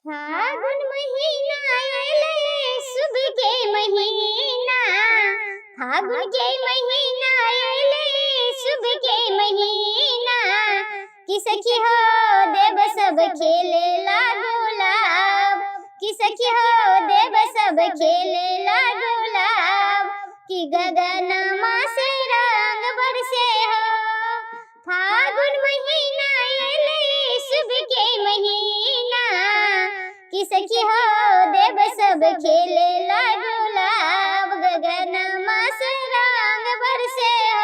फागुन महीना आइले शुभ के महीना। फागुन के महीना आइले शुभ के महीना। कि सखी हो देव सब खेले ला गुलाब। कि सखी हो देव सब खेले ला गुलाब। कि गगन माँ से रंग बरसे हो। फागुन महीना आइले शुभ के महीना। कि सखी हो देव सब खेले ला गुलाब। गगन माँ से रंग बरसे हो।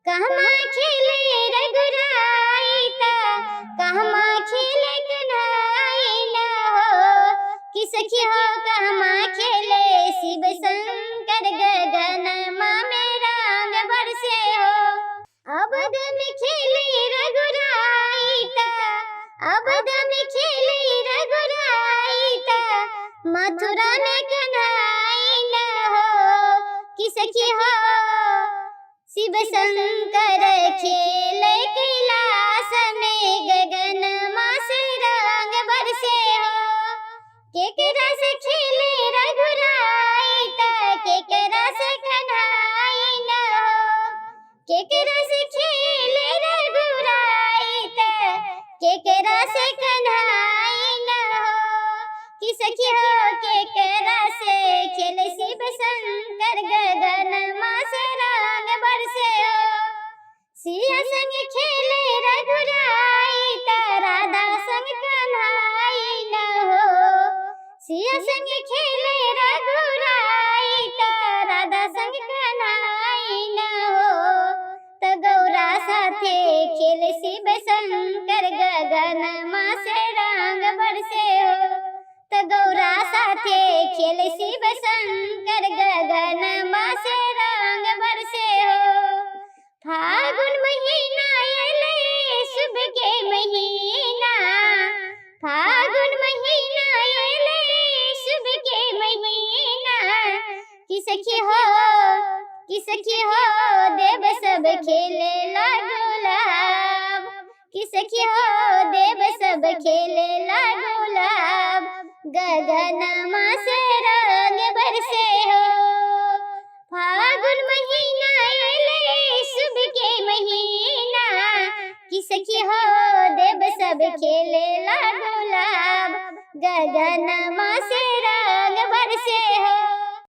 कहमा खेले रघुराई ता कहमा खेले कन्हई न हो। कि सखी हो कहमा खेले शिव शंकर। गगन माँ में रंग बरसे हो। अवध में खेले रघुराई ता अवध में खेले रघुराई ता मथुरा में कन्हई न हो। कि सखी हो शिव शंकर खेले कैलाश में। गगन माँ से रंग बरसे हो। केकरा से खेले रघुराई ता केकरा से कन्हई न हो। केकरा से खेले रघुराई ता केकरा से कन्हई न हो। कि सखी हो केकरा से खेले शिव शंकर। गगन माँ से रंग बरसे हो। सिया संग खेले रघुराई ता राधा संग कन्हई न हो। सिया संग खेले रघुराई ता राधा संग कन्हई न हो। त गौरा साथे खेले शिव शंकर। गगन माँ से रंग बरसे हो। त गौरा साथे खेले शिव शंकर। गगन माँ से रंग बरसे हो। फागुन महीना आइले शुभ के महीना। फागुन महीना आइले शुभ के महीना। कि सखी हो देव सब खेले ला गुलाब। कि सखी हो देव सब खेले ला गुलाब। गगन माँ से रंग बरसे हो। फागुन महीना आइले शुभ के महीना। कि सखी हो देव सब खेले ला गुलाब। गगन माँ से